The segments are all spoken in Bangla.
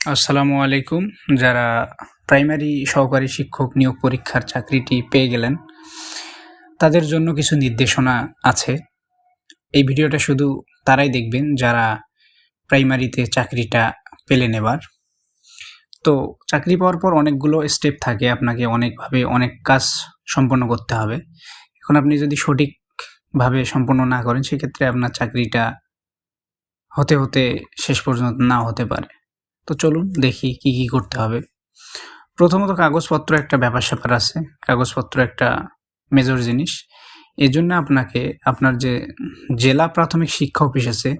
আসসালামু আলাইকুম। যারা প্রাইমারি সহকারী শিক্ষক নিয়োগ পরীক্ষার চাকরিটি পেয়ে গেলেন, তাদের জন্য কিছু নির্দেশনা আছে। এই ভিডিওটা শুধু তারাই দেখবেন যারা প্রাইমারিতে চাকরিটা পেলেন এবার। তো চাকরি পাওয়ার পর অনেকগুলো স্টেপ থাকে, আপনাকে অনেকভাবে অনেক কাজ সম্পন্ন করতে হবে। এখন আপনি যদি সঠিকভাবে সম্পন্ন না করেন, সেক্ষেত্রে আপনার চাকরিটা হতে শেষ পর্যন্ত নাও হতে পারে। তো চলুন দেখি কি করতে হবে। প্রথমত কাগজপত্র একটা ব্যাপার-স্যাপার আছে। কাগজপত্র একটা মেজর জিনিস। এজন্য আপনাকে আপনার যে জেলা প্রাথমিক শিক্ষা অফিস আছে,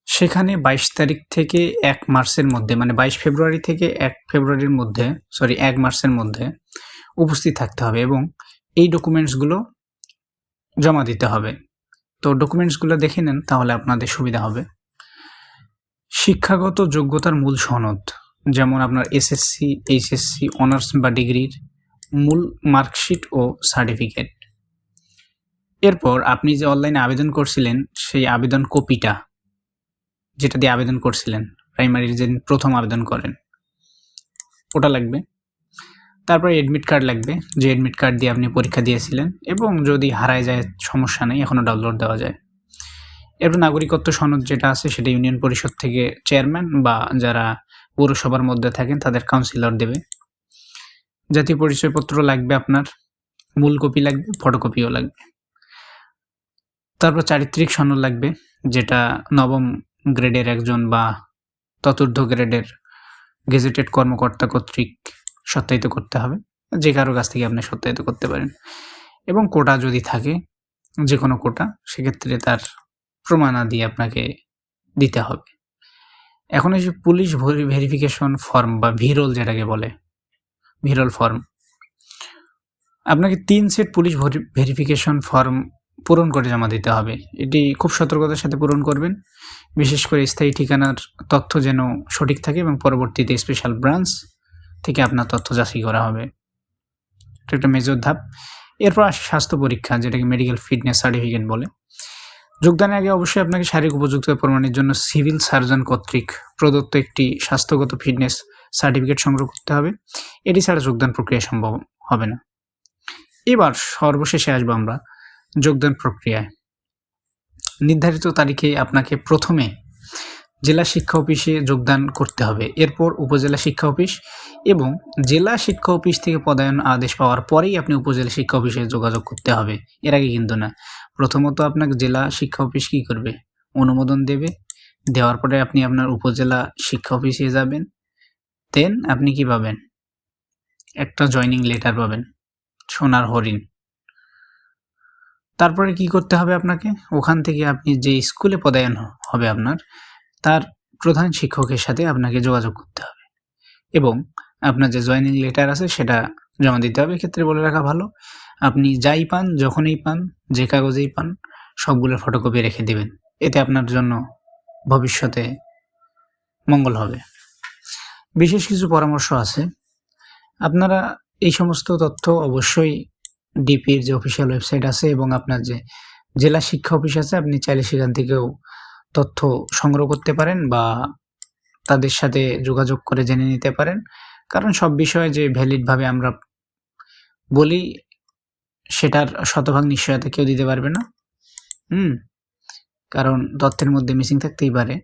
সেখানে ২২ তারিখ থেকে ১ মার্চের মধ্যে, মানে ২২ ফেব্রুয়ারি থেকে ১ ফেব্রুয়ারির মধ্যে, ১ মার্চের মধ্যে উপস্থিত থাকতে হবে এবং এই ডকুমেন্টসগুলো জমা দিতে হবে। তো ডকুমেন্টসগুলো দেখে নেন, তাহলে আপনাদের সুবিধা হবে। শিক্ষাগত যোগ্যতার মূল সনদ, যেমন আপনার এসএসসি, এইচএসসি, অনার্স বা ডিগ্রির মূল মার্কশিট ও সার্টিফিকেট। এরপর আপনি যে অনলাইনে আবেদন করছিলেন, সেই আবেদন কপিটা, যেটা দিয়ে আবেদন করছিলেন, প্রাইমারির যেদিন প্রথম আবেদন করেন, ওটা লাগবে। তারপরে এডমিট কার্ড লাগবে, যে এডমিট কার্ড দিয়ে আপনি পরীক্ষা দিয়েছিলেন, এবং যদি হারায় যায় সমস্যা নেই, এখনও ডাউনলোড দেওয়া যায়। এরপর নাগরিকত্ব সনদ যেটা আছে, সেটা ইউনিয়ন পরিষদ থেকে চেয়ারম্যান বা যারা পৌরসভার মধ্যে থাকেন তাদের কাউন্সিলর দেবে। জাতীয় পরিচয়পত্র লাগবে আপনার, মূল কপি লাগবে, ফটোকপিও লাগবে। তারপর চারিত্রিক সনদ লাগবে, যেটা নবম গ্রেডের একজন বা চতুর্থ গ্রেডের গেজেটেড কর্মকর্তা কর্তৃক সত্যায়িত করতে হবে। যে কারো কাছ থেকে আপনি সত্যায়িত করতে পারেন। এবং কোটা যদি থাকে, যে কোনো কোটা, সেক্ষেত্রে তার প্রমাণাদি আপনাকে দিতে হবে। এখন এই যে পুলিশ ভেরিফিকেশন ফর্ম বা ভিরোল যেটাকে বলে, ভিরোল ফর্ম, আপনাকে ৩ সেট পুলিশ ভেরিফিকেশন ফর্ম পূরণ করে জমা দিতে হবে। এটি খুব সতর্কতার সাথে পূরণ করবেন, বিশেষ করে স্থায়ী ঠিকানার তথ্য যেন সঠিক থাকে এবং পরবর্তীতে স্পেশাল ব্রাঞ্চ থেকে আপনার তথ্য যাচাই করা হবে। এটা একটা মেজর ধাপ। এরপর আসে স্বাস্থ্য পরীক্ষা, যেটাকে মেডিকেল ফিটনেস সার্টিফিকেট বলে। যোগদানের আগে অবশ্যই আপনাকে শারীরিক উপযুক্ততা প্রমাণের জন্য সিভিল সার্জন কর্তৃক প্রদত্ত একটি স্বাস্থ্যগত ফিটনেস সার্টিফিকেট সংগ্রহ করতে হবে। এটি ছাড়া যোগদান প্রক্রিয়া সম্ভব হবে না। এবার সর্বশেষে আসবো আমরা যোগদান প্রক্রিয়ায়। নির্ধারিত তারিখে আপনাকে প্রথমে জেলা শিক্ষা অফিসে যোগদান করতে হবে, এরপর উপজেলা শিক্ষা অফিস, এবং জেলা শিক্ষা অফিস থেকে পদায়ন আদেশ পাওয়ার পরেই আপনি উপজেলা শিক্ষা অফিসে যোগাযোগ করতে হবে, এর আগে কিন্তু না। প্রথমত আপনাকে জেলা শিক্ষা অফিস কী করবে, অনুমোদন দেবে। দেওয়ার পরে আপনি আপনার উপজেলা শিক্ষা অফিসে যাবেন, দেন আপনি কি পাবেন, একটা জয়নিং লেটার পাবেন, সোনার হরিণ। তারপরে কি করতে হবে আপনাকে, ওখান থেকে আপনি যে স্কুলে পদায়ন হবে আপনার, তার প্রধান শিক্ষকের সাথে আপনাকে যোগাযোগ করতে হবে এবং আপনার যে জয়নিং লেটার আছে সেটা জমা দিতে হবে। এক্ষেত্রে বলে রাখা ভালো, আপনি যাই পান, যখনই পান, যে কাগজেই পান, সবগুলোর ফটোকপি রেখে দেবেন। এতে আপনার জন্য ভবিষ্যতে মঙ্গল হবে। বিশেষ কিছু পরামর্শ আছে। আপনারা এই সমস্ত তথ্য অবশ্যই ডিপির যে অফিসিয়াল ওয়েবসাইট আছে এবং আপনার যে জেলা শিক্ষা অফিস আছে, আপনি চাইলে সেখান থেকেও তথ্য সংগ্রহ করতে পারেন বা তাদের সাথে যোগাযোগ করে জেনে নিতে পারেন। কারণ সব বিষয়ে যে ভ্যালিডভাবে আমরা বলি, সেটার শতভাগ নিশ্চয়তা কেউ দিতে পারবে না। কারণ তথ্যের মধ্যে মিসিং থাকতেই পারে।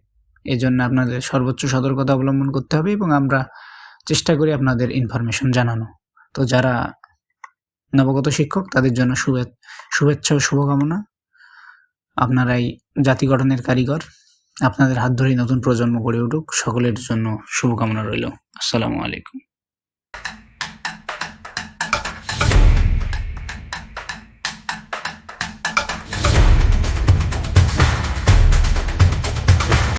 এজন্য আপনাদের সর্বোচ্চ সতর্কতা অবলম্বন করতে হবে এবং আমরা চেষ্টা করি আপনাদের ইনফরমেশন জানানো। তো যারা নবাগত শিক্ষক, তাদের জন্য শুভেচ্ছা ও শুভকামনা। আপনারাই জাতি গঠনের কারিগর। আপনাদের হাত ধরেই নতুন প্রজন্ম গড়ে উঠুক। সকলের জন্য শুভকামনা রইল। আসসালামু আলাইকুম।